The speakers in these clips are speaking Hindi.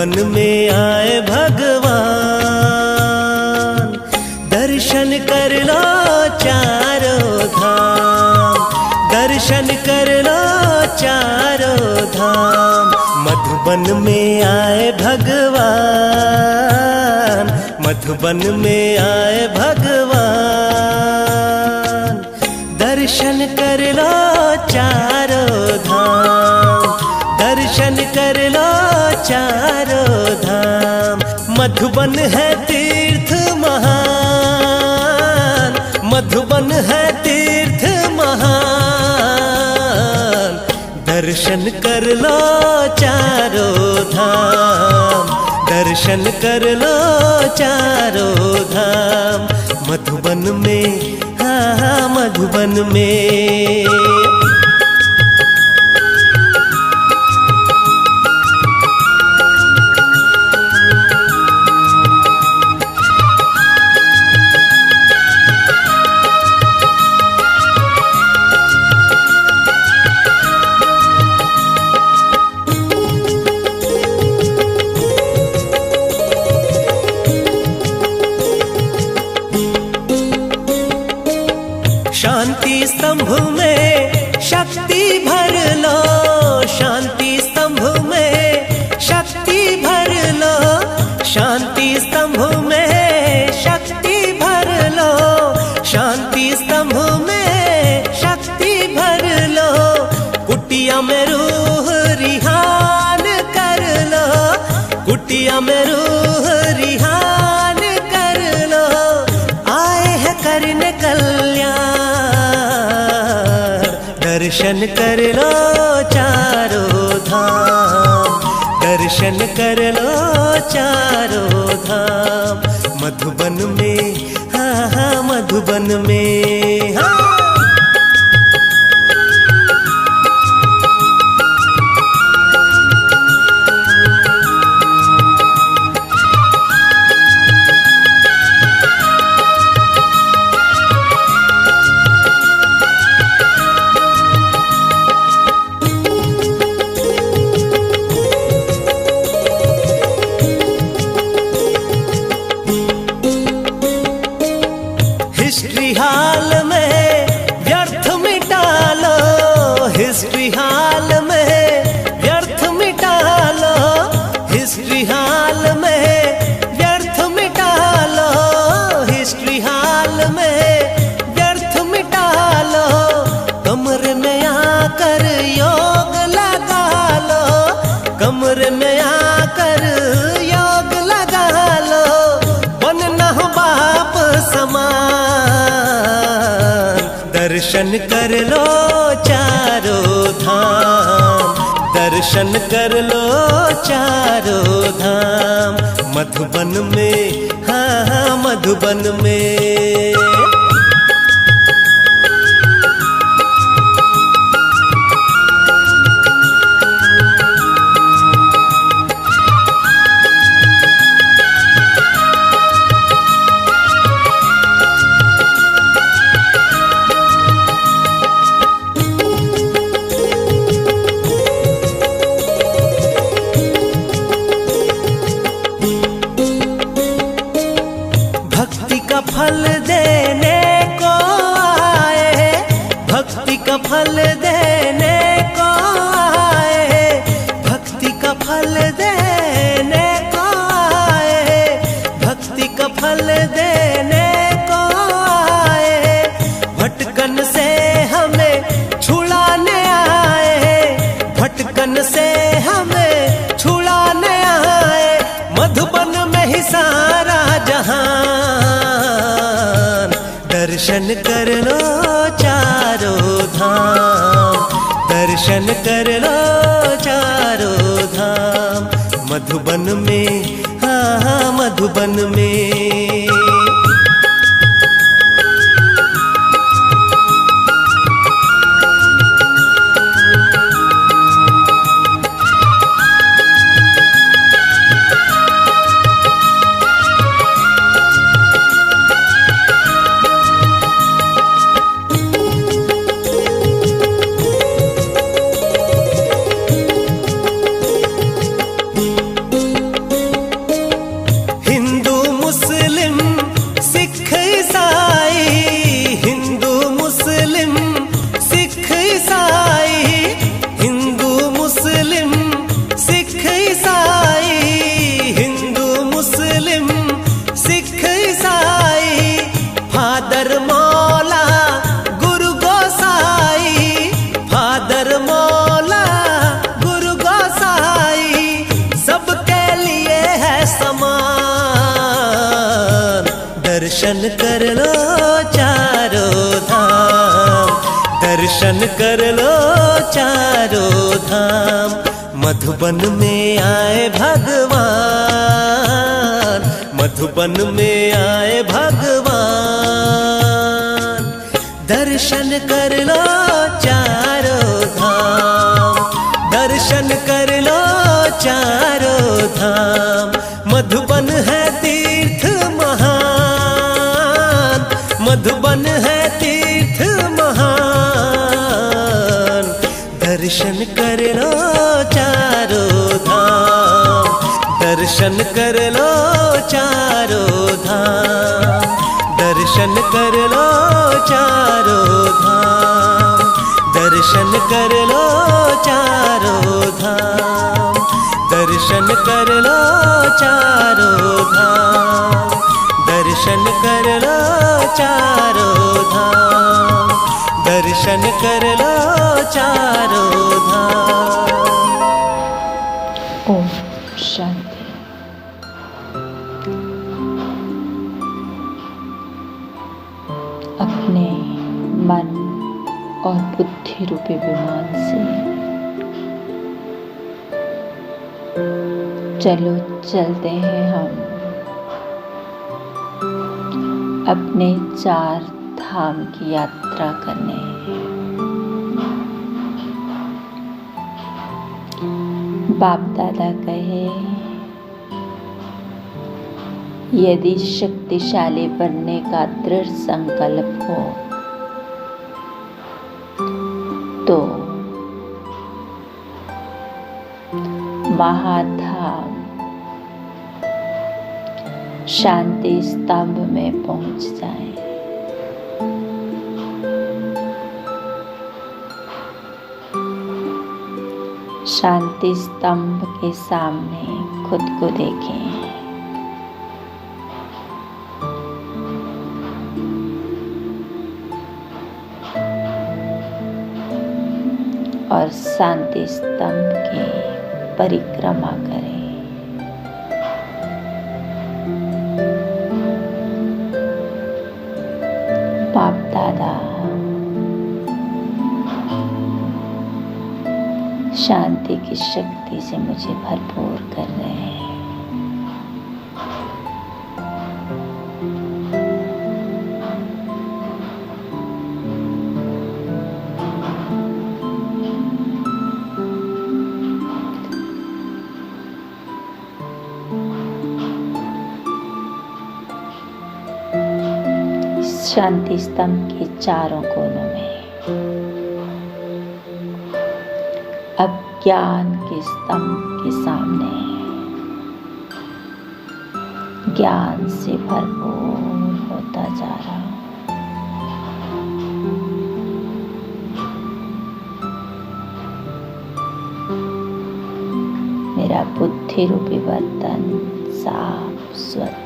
मधुबन में आए भगवान, दर्शन कर लो चारों धाम, दर्शन कर लो चारों धाम। मधुबन में आए भगवान, मधुबन में आए भगवान, दर्शन कर लो चारों धाम, दर्शन कर लो चारों धाम। मधुबन है तीर्थ महान, मधुबन है तीर्थ महान, दर्शन कर लो चारों धाम, दर्शन कर लो चारों धाम। मधुबन में, हाँ मधुबन में। शांति स्तंभ में शक्ति भर लो, शांति स्तंभ में शक्ति भर लो, शांति स्तंभ में शक्ति भर लो, शांति स्तंभ में शक्ति भर लो। कुटिया में रूह रिहान कर लो, कुटिया में रूह रिहान कर लो। आए हैं करने कल्याण, दर्शन कर लो चारों धाम, दर्शन कर लो चारों धाम। मधुबन में, हाँ हाँ मधुबन में, हाँ। हिस्ट्री हाल में व्यर्थ मिटा लो, हिस्ट्री हाल में व्यर्थ मिटा लो, हिस्ट्री हाल में व्यर्थ मिटा लो, हिस्ट्री हाल में व्यर्थ मिटा लो। कमरे में आकर योग लगा लो, कमरे में आकर योग लगा लो। बनना हो बाप समान, दर्शन कर लो चारों धाम, दर्शन कर लो चारों धाम। मधुबन में, हाँ हाँ मधुबन में। फल देने को आए, भक्ति का फल देने को आए, भक्ति का फल देने को आए, भक्ति का फल देने को आए। भटकन से हमें छुड़ाने आए, भटकन से हमें छुड़ाने आए। मधुबन में ही सारा जहां, दर्शन कर लो चारों धाम, दर्शन कर लो चारों धाम। मधुबन में, हाँ हाँ मधुबन में। दर्शन कर लो चारों धाम, दर्शन कर लो चारों धाम। मधुबन में आए भगवान, मधुबन में आए भगवान। दर्शन कर लो चारों धाम, दर्शन कर लो चारों धाम। मधुबन है तीर्थ महान, मधुबन है तीर्थ महान। दर्शन कर लो चारों धाम, दर्शन कर लो चारों धाम, दर्शन कर लो चारों धाम, दर्शन कर लो चारों धाम, दर्शन कर लो चारों धाम, दर्शन कर लो चारों धाम, दर्शन कर लो चारों धाम। ओम शांति। अपने मन और बुद्धि रूपी विमान से चलो चलते हैं हम अपने 4 धाम की यात्रा करने। बाप दादा कहे, यदि शक्तिशाली बनने का दृढ़ संकल्प हो तो महाधाम शांति स्तंभ में पहुंच जाएं। शांति स्तंभ के सामने खुद को देखें। और शांति स्तंभ की परिक्रमा करें। बाप दादा शांति की शक्ति से मुझे भरपूर कर रहे हैं। शांति स्तंभ के चारों कोनों में अज्ञान के स्तंभ के सामने ज्ञान से भरपूर होता जा रहा हूं। मेरा बुद्धि रूपी बर्तन साफ स्वच्छ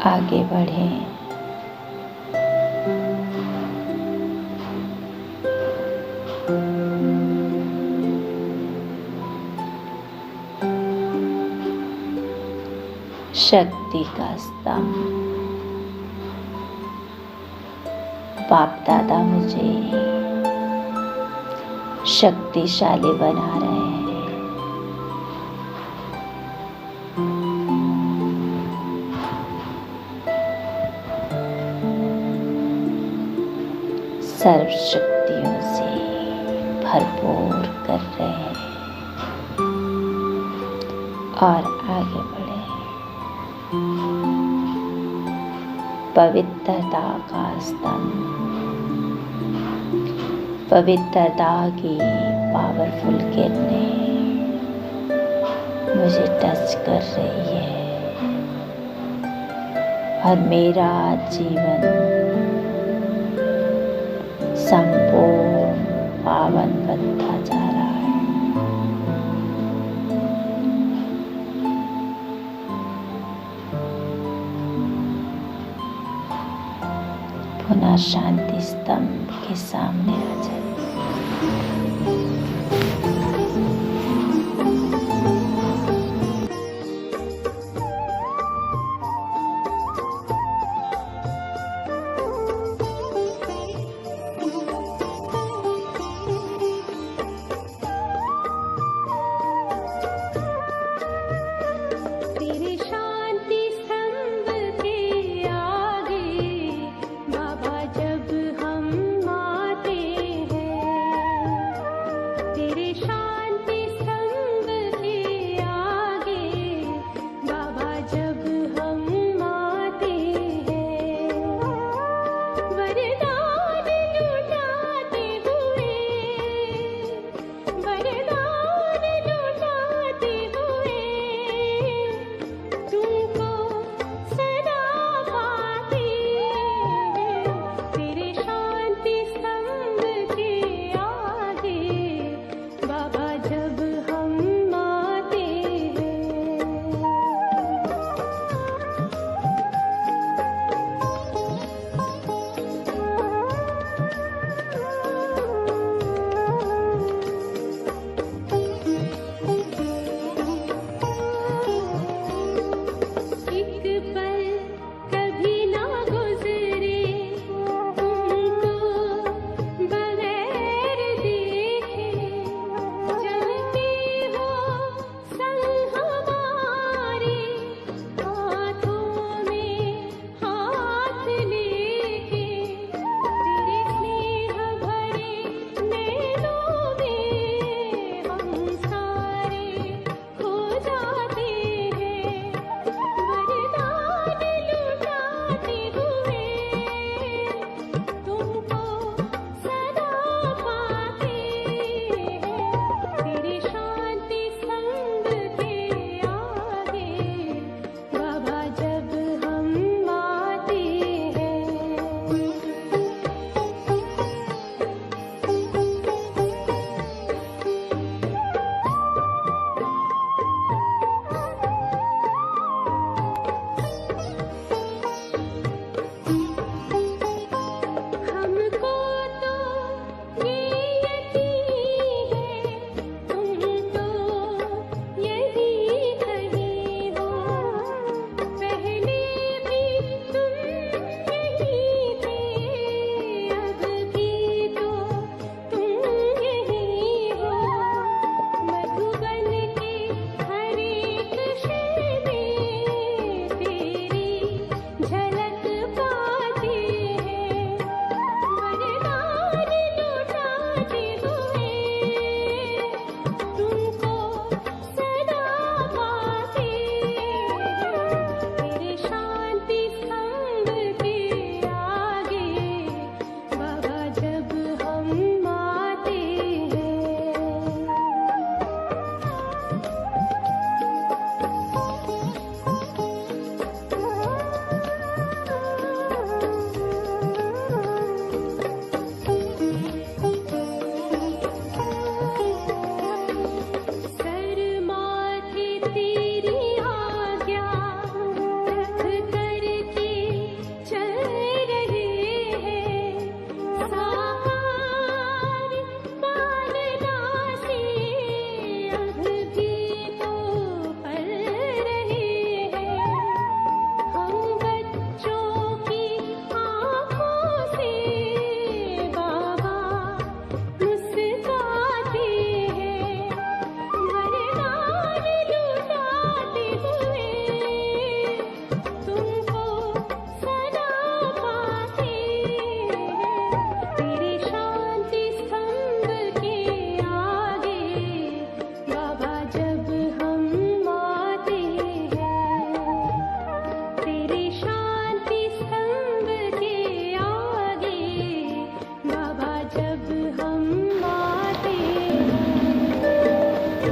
आगे बढ़ें। शक्ति का स्तंभ। बाप दादा मुझे शक्तिशाली बना रहे हैं। सर्व शक्तियों से भरपूर कर रहे हैं और आगे बढ़े। पवित्रता का स्तंभ। पवित्रता की पावरफुल किरणें मुझे टच कर रही है और मेरा जीवन संपूर्ण पावन बनता जा रहा है। पुनः शांति स्तंभ के सामने आ जाए।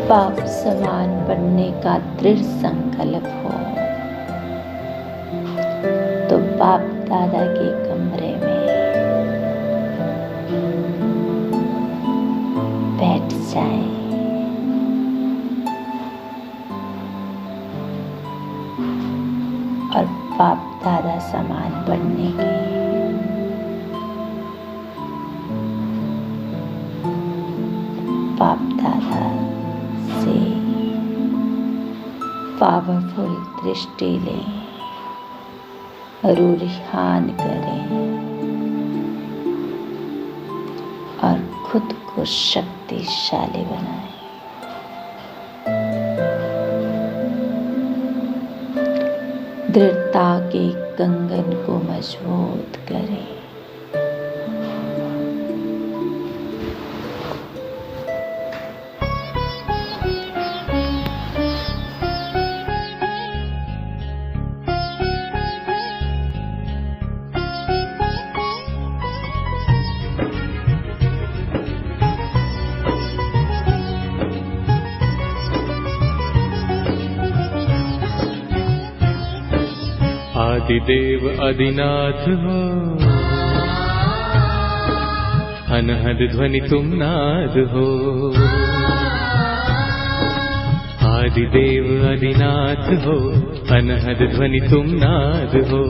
बाप समान बनने का दृढ़ संकल्प हो तो बाप दादा के कमरे में बैठ जाएं। और बाप दादा समान बनने की बाप दादा से पावरफुल दृष्टि लें, रूरिहान करें और खुद को शक्तिशाली बनाएं। दृढ़ता के कंगन को मजबूत करें। आदिदेव आदिनाथ हो, अनहद ध्वनि तुम नाद हो। आदिदेव आदिनाथ हो, अनहद ध्वनि तुम नाद हो।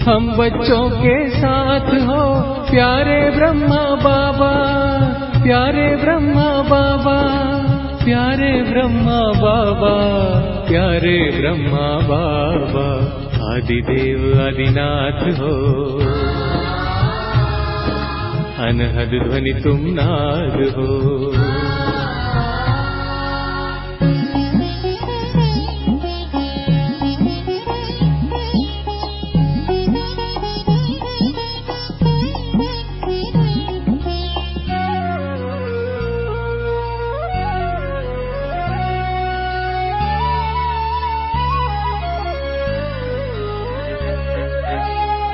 हम बच्चों के साथ हो, प्यारे ब्रह्मा बाबा, प्यारे ब्रह्मा बाबा, प्यारे ब्रह्मा बाबा, प्यारे ब्रह्मा बाबा। आदिदेव आदिनाथ हो, अनहद ध्वनि तुम नाद हो।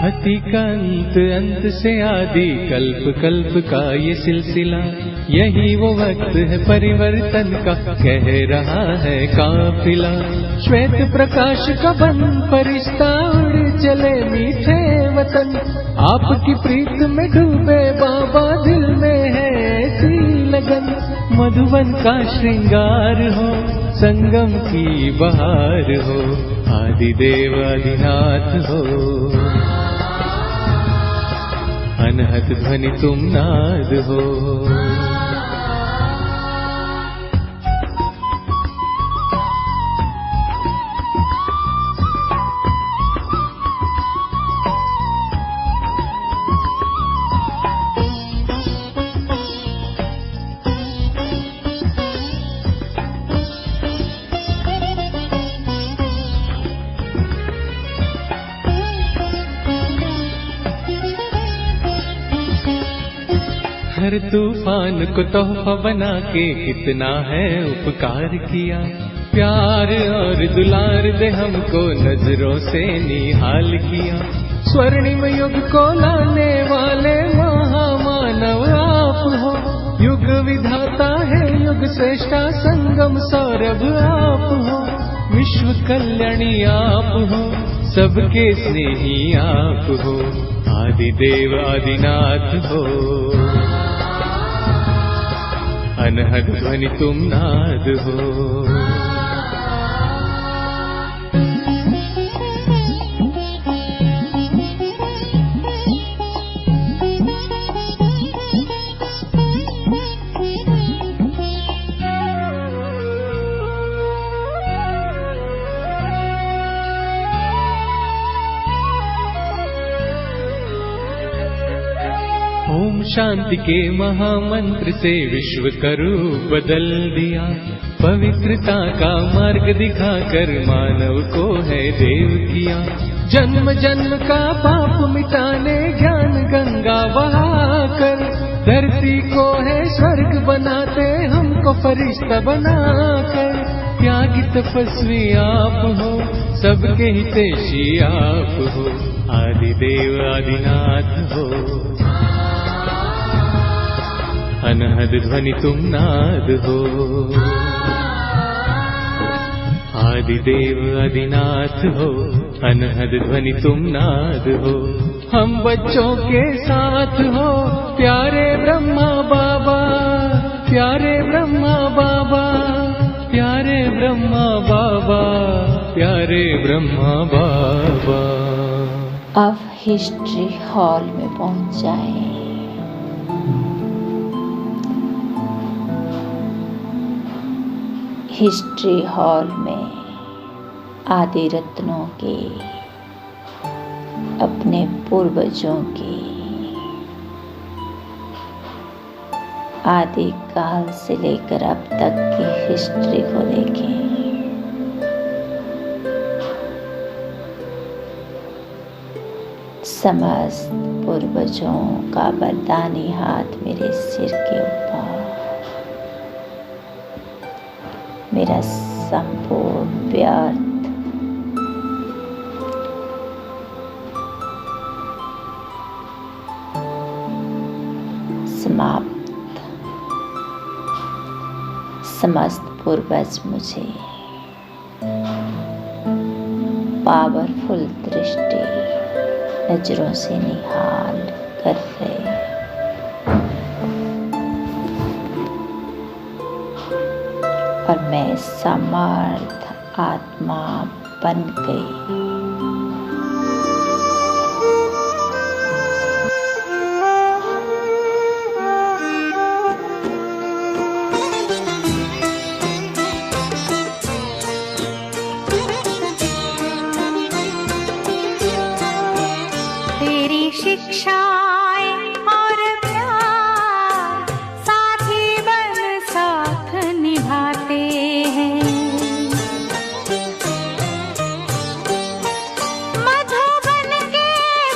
अति का अंत, अंत से आदि, कल्प कल्प का ये सिलसिला। यही वो वक्त है परिवर्तन का, कह रहा है काफिला। श्वेत प्रकाश का बन फरिश्ता उड़ चले मीठे वतन। आपकी प्रीत में डूबे बाबा, दिल में है ऐसी लगन। मधुवन का श्रृंगार हो, संगम की बहार हो। आदिदेव आदिनाथ हो, अनहद ध्वनि तुम नाद हो। हर तूफान को तोहफा बना के कितना है उपकार किया। प्यार और दुलार दे हमको नजरों से निहाल किया। स्वर्णिम युग को लाने वाले महामानव आप हो। युग विधाता है युग श्रेष्ठा, संगम सौरभ आप हो। विश्व कल्याणी आप हो, सबके स्नेही आप हो। आदिदेव आदिनाथ हो, अनहद ध्वनि तुम नाद हो। ओम शांति के महामंत्र से विश्व का रूप बदल दिया। पवित्रता का मार्ग दिखाकर मानव को है देव किया। जन्म जन्म का पाप मिटाने ज्ञान गंगा बहाकर, धरती को है स्वर्ग बनाते हमको फरिश्ता बनाकर। त्यागी तपस्वी आप हो, सबके हितैषी आप हो। आदिदेव आदिनाथ हो, अनहद ध्वनि तुम नाद हो। आदिदेव आदिनाथ हो, अनहद ध्वनि तुम नाद हो। हम बच्चों के साथ हो, प्यारे ब्रह्मा बाबा, प्यारे ब्रह्मा बाबा, प्यारे ब्रह्मा बाबा, प्यारे ब्रह्मा बाबा। अब हिस्ट्री हॉल में पहुंच जाएं। हिस्ट्री हॉल में आदि रत्नों के, अपने पूर्वजों की आदि काल से लेकर अब तक की हिस्ट्री को देखें। समस्त पूर्वजों का वरदानी हाथ मेरे सिर के ऊपर, मेरा संपूर्ण व्यर्थ समाप्त। समस्त पूर्वज मुझे पावरफुल दृष्टि नजरों से निहाल कर रहे, और मैं समर्थ आत्मा बन गई। शिक्षाएं और प्यार साथी बन साथ निभाते हैं। मधुबन के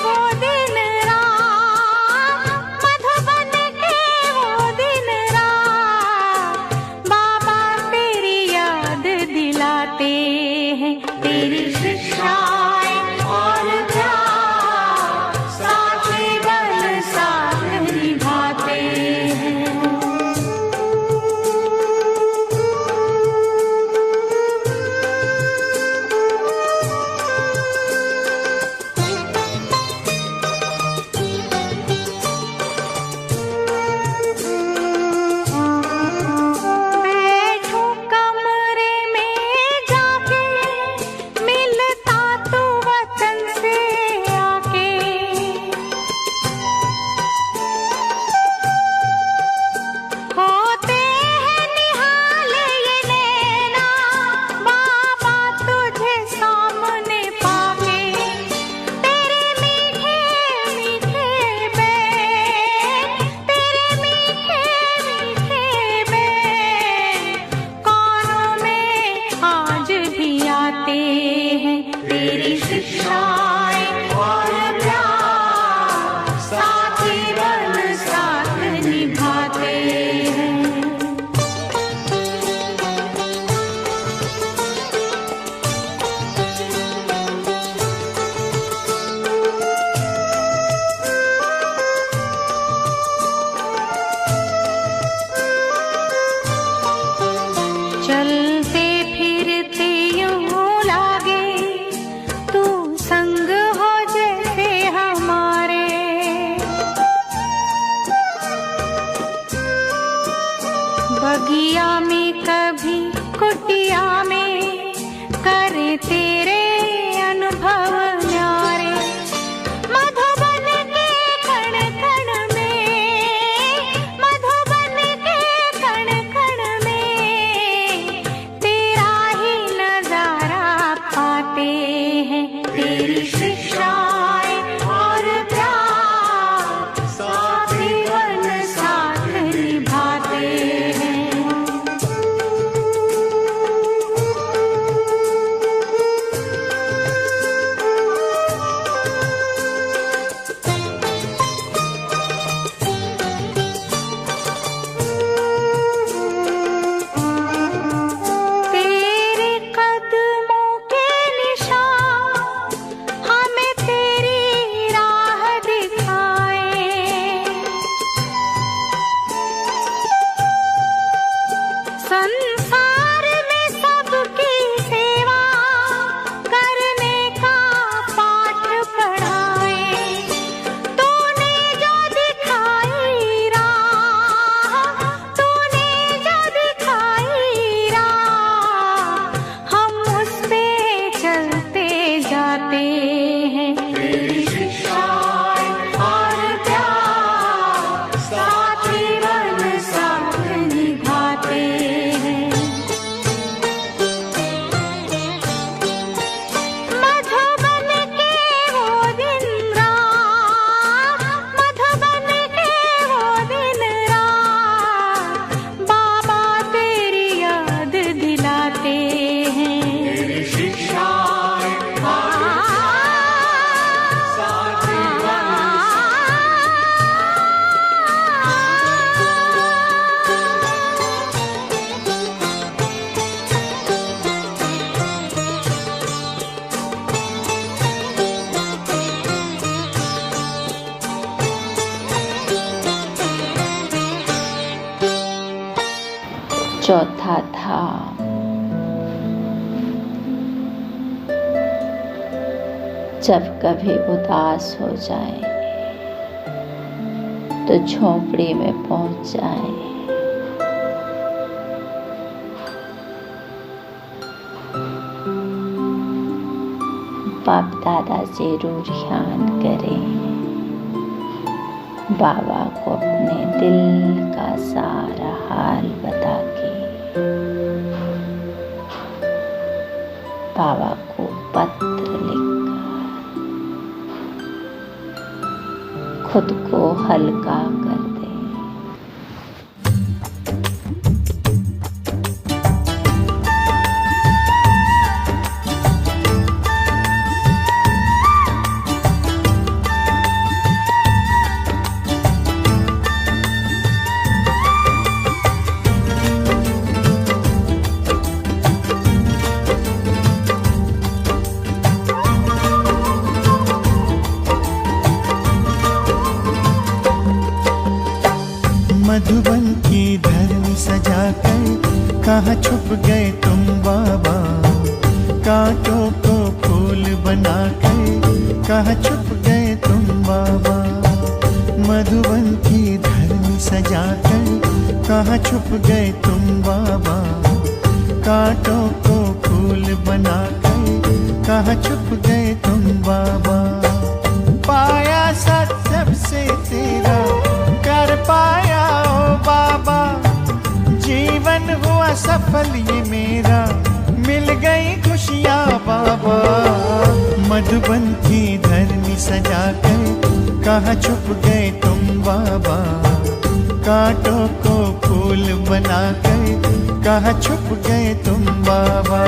वो दिन रात, मधुबन के वो दिन रात, बाबा तेरी याद दिलाते हैं। तेरी शिक्षाएं और प्यार चलते फिरते यूं लागे तू संग हो जैसे हमारे। बगिया में कभी कुटिया में करे तेरे अनुभव न्यारे। मधुबन के कण कण में, मधुबन के कण कण में तेरा ही नजारा पाते हैं। तेरी शिक्षाएं और प्यार साथी बन साथ निभाते हैं। चौथा धाम, जब कभी उदास हो जाए तो झोंपड़ी में पहुंच जाए। बाप दादा से जरूर ध्यान करें, बाबा को अपने दिल का सारा हाल बता के बाबा को पत्र लिखकर खुद को हल्का कर दें। मधुबन की धरनी सजाकर कहाँ छुप गए तुम बाबा, कांटों को फूल बनाकर कहाँ छुप गए तुम बाबा। मधुबन की धरनी सजाकर कहाँ छुप गए तुम बाबा, कांटों को फूल बनाकर कहाँ छुप गए तुम बाबा। पाया सत्सब से तेरा कर पाया ओ बाबा, जीवन हुआ सफल ये मेरा, मिल गई खुशियाँ बाबा। मधुबन की धरनी सजाकर कहाँ छुप गए तुम बाबा, कांटों को फूल बनाकर कहाँ छुप गए तुम बाबा।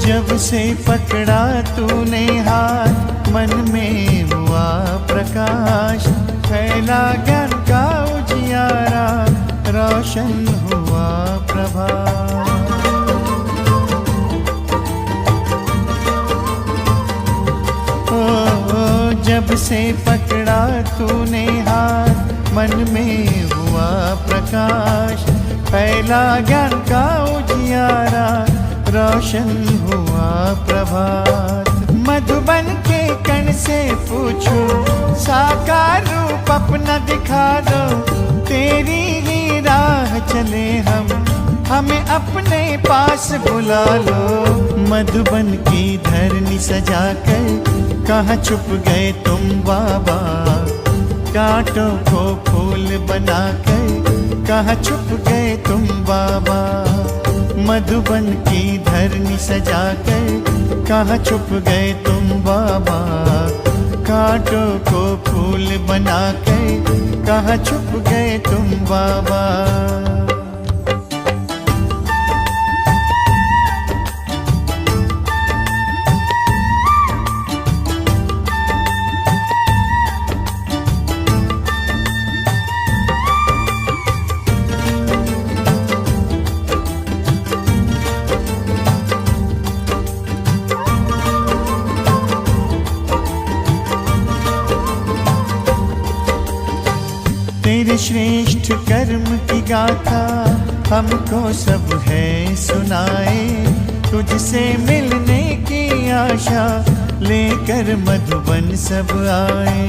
जब से पकड़ा तूने हाथ मन में हुआ प्रकाश, फैला ज्ञान का उजियारा, रोशन हुआ प्रभात। ओ जब से पकड़ा तूने हाथ मन में हुआ प्रकाश, फैला ज्ञान का उजियारा, रोशन हुआ प्रभात। मधुबन के कण से पूछो साकार रूप अपना दिखा दो, तेरी ही राह चले हम, हमें अपने पास बुला लो। मधुबन की धरनी सजाकर कहाँ छुप गए तुम बाबा, कांटों को फूल बनाकर कहाँ छुप गए तुम बाबा। मधुबन की धरनी सजाकर कहाँ छुप गए तुम बाबा, कांटों को फूल बनाकर कहाँ छुप गए तुम बाबा। तेरे श्रेष्ठ कर्म की गाथा हमको सब है सुनाए, तुझसे मिलने की आशा लेकर मधुबन सब आए।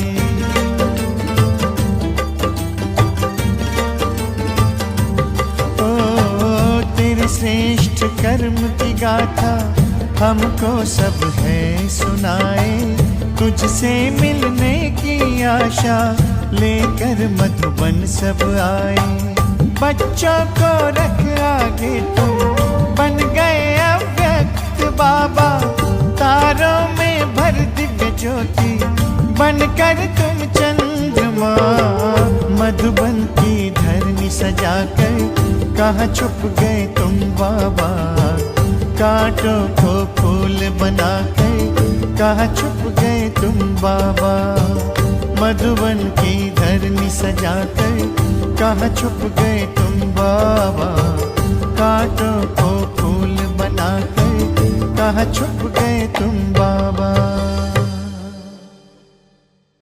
ओ तेरे श्रेष्ठ कर्म की गाथा हमको सब है सुनाए, तुझसे मिलने की आशा लेकर मधुबन सब आए। बच्चों को रख आगे तुम बन गए अव्यक्त बाबा, तारों में भर दिव्य ज्योति बनकर तुम चंद्रमा मधुबन की धरनी सजाकर कहाँ छुप गए तुम बाबा। कांटों को फूल बनाकर कहाँ छुप गए तुम बाबा। मधुबन की धरनी सजाकर कहाँ छुप गए तुम बाबा। कांटों को फूल बनाकर कहाँ छुप गए तुम बाबा।